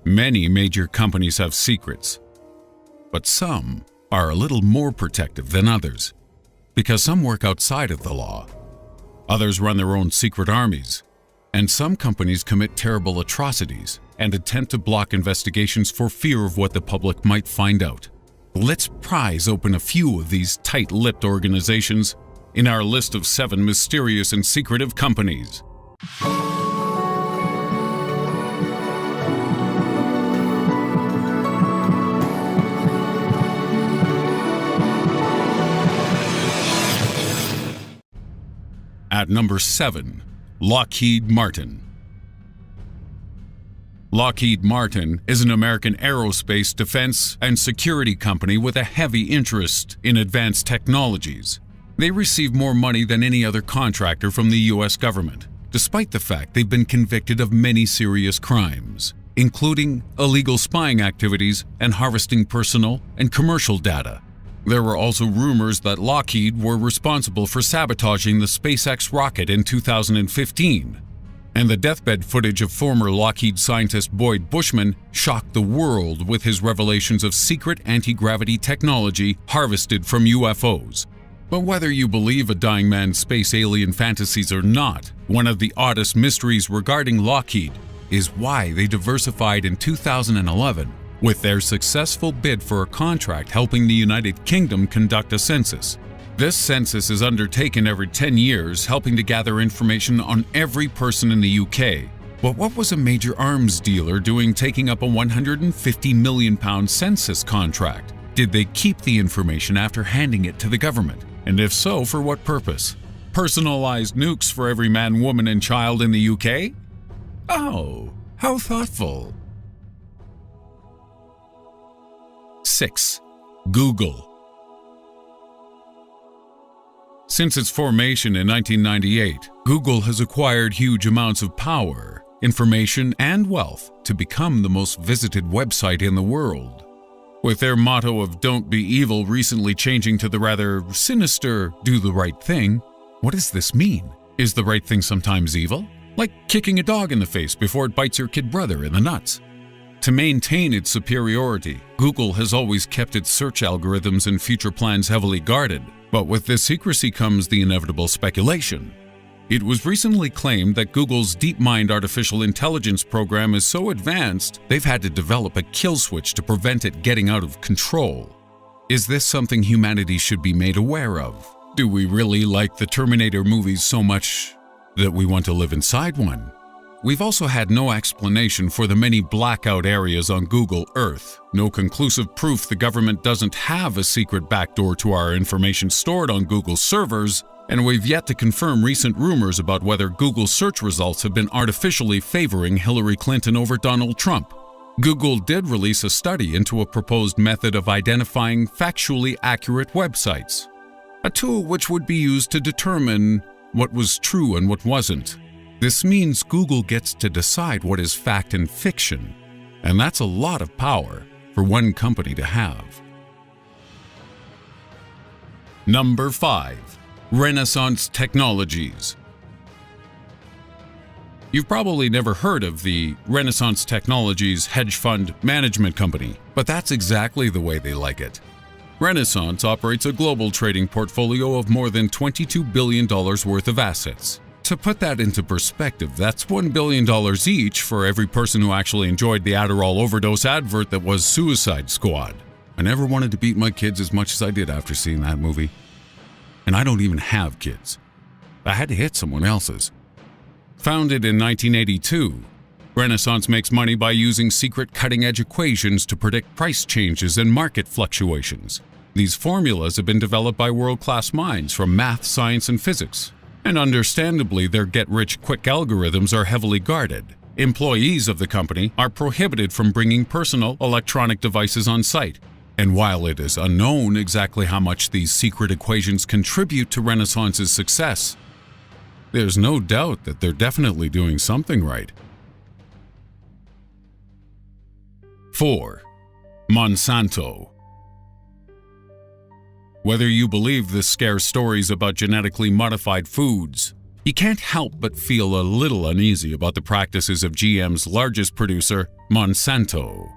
Many major companies have secrets, but some are a little more protective than others, because some work outside of the law. Others run their own secret armies, and some companies commit terrible atrocities and attempt to block investigations for fear of what the public might find out. Let's prize open a few of these tight-lipped organizations in our list of 7 mysterious and secretive companies. At number 7, Lockheed Martin. Lockheed Martin is an American aerospace, defense, and security company with a heavy interest in advanced technologies. They receive more money than any other contractor from the U.S. government, despite the fact they've been convicted of many serious crimes, including illegal spying activities and harvesting personal and commercial data. There were also rumors that Lockheed were responsible for sabotaging the SpaceX rocket in 2015, and the deathbed footage of former Lockheed scientist Boyd Bushman shocked the world with his revelations of secret anti-gravity technology harvested from UFOs. But whether you believe a dying man's space alien fantasies or not, one of the oddest mysteries regarding Lockheed is why they diversified in 2011 with their successful bid for a contract helping the United Kingdom conduct a census. This census is undertaken every 10 years, helping to gather information on every person in the UK. But what was a major arms dealer doing taking up a £150 million census contract? Did they keep the information after handing it to the government? And if so, for what purpose? Personalized nukes for every man, woman, and child in the UK? Oh, how thoughtful. 6. Google. Since its formation in 1998, Google has acquired huge amounts of power, information, and wealth to become the most visited website in the world. With their motto of "Don't be evil" recently changing to the rather sinister "Do the right thing," what does this mean? Is the right thing sometimes evil? Like kicking a dog in the face before it bites your kid brother in the nuts. To maintain its superiority, Google has always kept its search algorithms and future plans heavily guarded. But with this secrecy comes the inevitable speculation. It was recently claimed that Google's DeepMind artificial intelligence program is so advanced, they've had to develop a kill switch to prevent it getting out of control. Is this something humanity should be made aware of? Do we really like the Terminator movies so much that we want to live inside one? We've also had no explanation for the many blackout areas on Google Earth, no conclusive proof the government doesn't have a secret backdoor to our information stored on Google servers, and we've yet to confirm recent rumors about whether Google search results have been artificially favoring Hillary Clinton over Donald Trump. Google did release a study into a proposed method of identifying factually accurate websites, a tool which would be used to determine what was true and what wasn't. This means Google gets to decide what is fact and fiction, and that's a lot of power for one company to have. Number 5. Renaissance Technologies. You've probably never heard of the Renaissance Technologies hedge fund management company, but that's exactly the way they like it. Renaissance operates a global trading portfolio of more than $22 billion worth of assets. To put that into perspective, that's $1 billion each for every person who actually enjoyed the Adderall overdose advert that was Suicide Squad. I never wanted to beat my kids as much as I did after seeing that movie. And I don't even have kids. I had to hit someone else's. Founded in 1982, Renaissance makes money by using secret cutting-edge equations to predict price changes and market fluctuations. These formulas have been developed by world-class minds from math, science, and physics. And understandably, their get-rich-quick algorithms are heavily guarded. Employees of the company are prohibited from bringing personal electronic devices on site. And while it is unknown exactly how much these secret equations contribute to Renaissance's success, there's no doubt that they're definitely doing something right. 4. Monsanto. Whether you believe the scare stories about genetically modified foods You can't help but feel a little uneasy about the practices of GM's largest producer, Monsanto.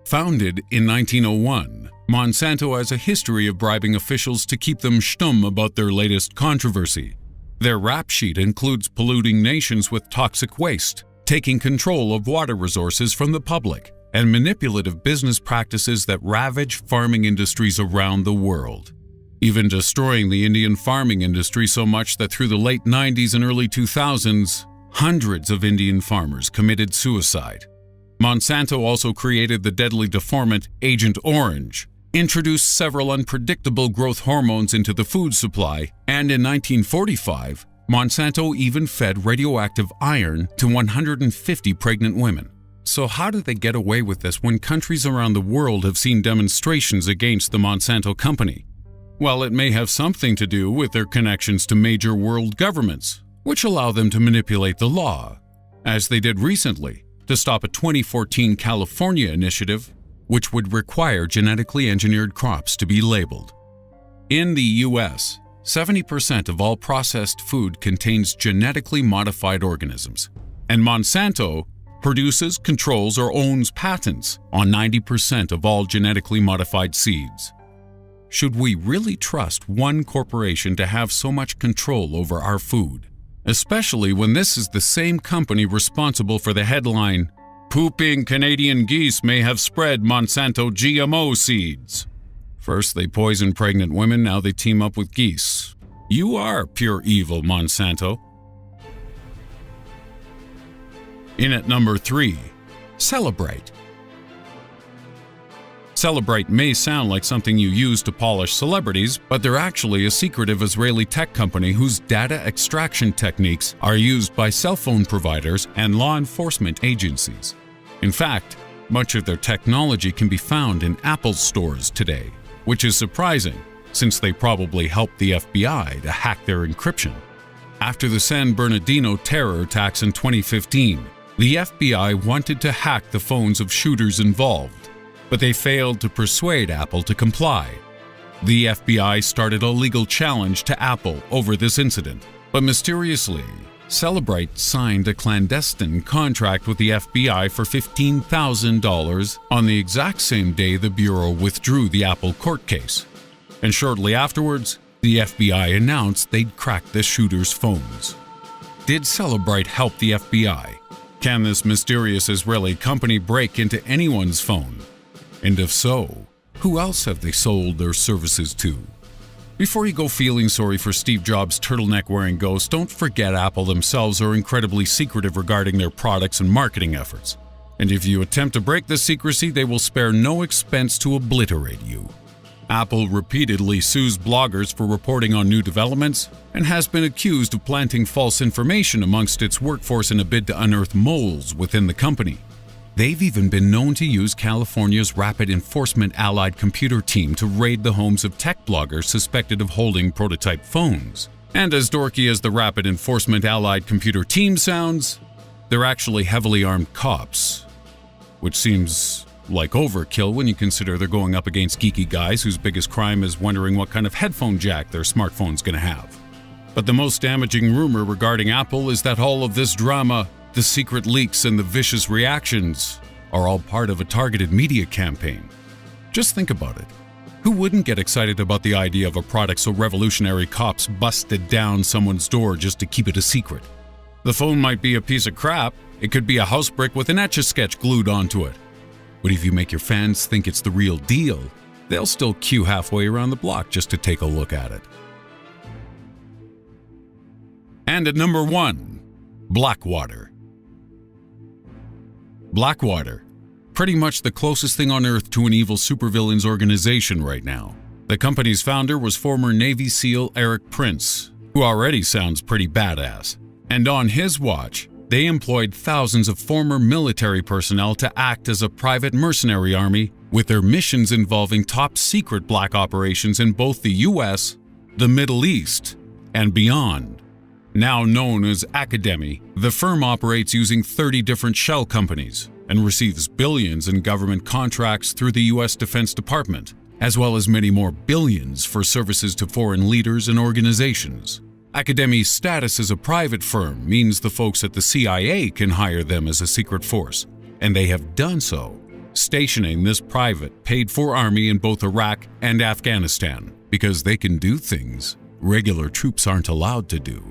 Founded in 1901, Monsanto has a history of bribing officials to keep them stum about their latest controversy. Their rap sheet includes polluting nations with toxic waste, taking control of water resources from the public, and manipulative business practices that ravage farming industries around the world, even destroying the Indian farming industry so much that through the late 90s and early 2000s, hundreds of Indian farmers committed suicide. Monsanto also created the deadly deformant Agent Orange, introduced several unpredictable growth hormones into the food supply, and in 1945, Monsanto even fed radioactive iron to 150 pregnant women. So how did they get away with this when countries around the world have seen demonstrations against the Monsanto company? Well, it may have something to do with their connections to major world governments, which allow them to manipulate the law, as they did recently to stop a 2014 California initiative which would require genetically engineered crops to be labeled. In the US, 70% of all processed food contains genetically modified organisms, and Monsanto produces, controls, or owns patents on 90% of all genetically modified seeds. Should we really trust one corporation to have so much control over our food, especially when this is the same company responsible for the headline, "Pooping Canadian geese may have spread Monsanto GMO seeds"? First they poison pregnant women, now they team up with geese. You are pure evil, Monsanto. In at number 3, Celebrite. Celebrite may sound like something you use to polish celebrities, but they're actually a secretive Israeli tech company whose data extraction techniques are used by cell phone providers and law enforcement agencies. In fact, much of their technology can be found in Apple stores today, which is surprising since they probably helped the FBI to hack their encryption. After the San Bernardino terror attacks in 2015, the FBI wanted to hack the phones of shooters involved, but they failed to persuade Apple to comply. The FBI started a legal challenge to Apple over this incident, but mysteriously, Celebrite signed a clandestine contract with the FBI for $15,000 on the exact same day the Bureau withdrew the Apple court case. And shortly afterwards, the FBI announced they'd cracked the shooter's phones. Did Celebrite help the FBI? Can this mysterious Israeli company break into anyone's phone? And if so, who else have they sold their services to? Before you go feeling sorry for Steve Jobs' turtleneck-wearing ghost, don't forget Apple themselves are incredibly secretive regarding their products and marketing efforts. And if you attempt to break this secrecy, they will spare no expense to obliterate you. Apple repeatedly sues bloggers for reporting on new developments and has been accused of planting false information amongst its workforce in a bid to unearth moles within the company. They've even been known to use California's Rapid Enforcement Allied Computer Team to raid the homes of tech bloggers suspected of holding prototype phones. And as dorky as the Rapid Enforcement Allied Computer Team sounds, they're actually heavily armed cops, which seems like overkill when you consider they're going up against geeky guys whose biggest crime is wondering what kind of headphone jack their smartphone's going to have. But the most damaging rumor regarding Apple is that all of this drama, the secret leaks and the vicious reactions, are all part of a targeted media campaign. Just think about it. Who wouldn't get excited about the idea of a product so revolutionary cops busted down someone's door just to keep it a secret? The phone might be a piece of crap. It could be a house brick with an Etch-a-Sketch glued onto it. But if you make your fans think it's the real deal, they'll still queue halfway around the block just to take a look at it. And at number 1, Blackwater. Blackwater, pretty much the closest thing on earth to an evil supervillain's organization right now. The company's founder was former Navy SEAL Eric Prince, who already sounds pretty badass. And on his watch, they employed thousands of former military personnel to act as a private mercenary army, with their missions involving top-secret black operations in both the US, the Middle East, and beyond. Now known as Academy, the firm operates using 30 different shell companies and receives billions in government contracts through the US Defense Department, as well as many more billions for services to foreign leaders and organizations. Academi's status as a private firm means the folks at the CIA can hire them as a secret force, and they have done so, stationing this private, paid-for army in both Iraq and Afghanistan because they can do things regular troops aren't allowed to do.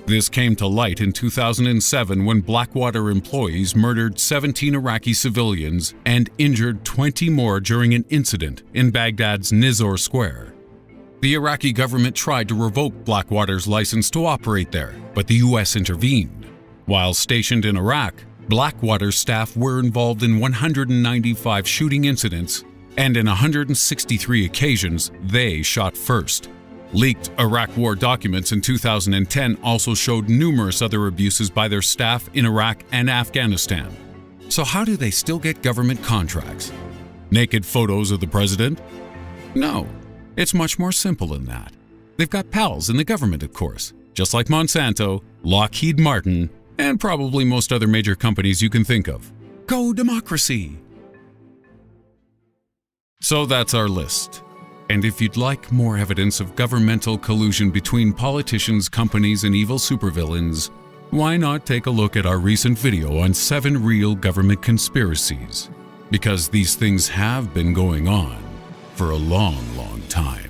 This came to light in 2007 when Blackwater employees murdered 17 Iraqi civilians and injured 20 more during an incident in Baghdad's Nizor Square. The Iraqi government tried to revoke Blackwater's license to operate there, but the U.S. intervened. While stationed in Iraq, Blackwater staff were involved in 195 shooting incidents, and in 163 occasions, they shot first. Leaked Iraq War documents in 2010 also showed numerous other abuses by their staff in Iraq and Afghanistan. So how do they still get government contracts? Naked photos of the president? No. It's much more simple than that. They've got pals in the government, of course, just like Monsanto, Lockheed Martin, and probably most other major companies you can think of. Go democracy! So that's our list. And if you'd like more evidence of governmental collusion between politicians, companies, and evil supervillains, why not take a look at our recent video on 7 real government conspiracies? Because these things have been going on for a long, long time.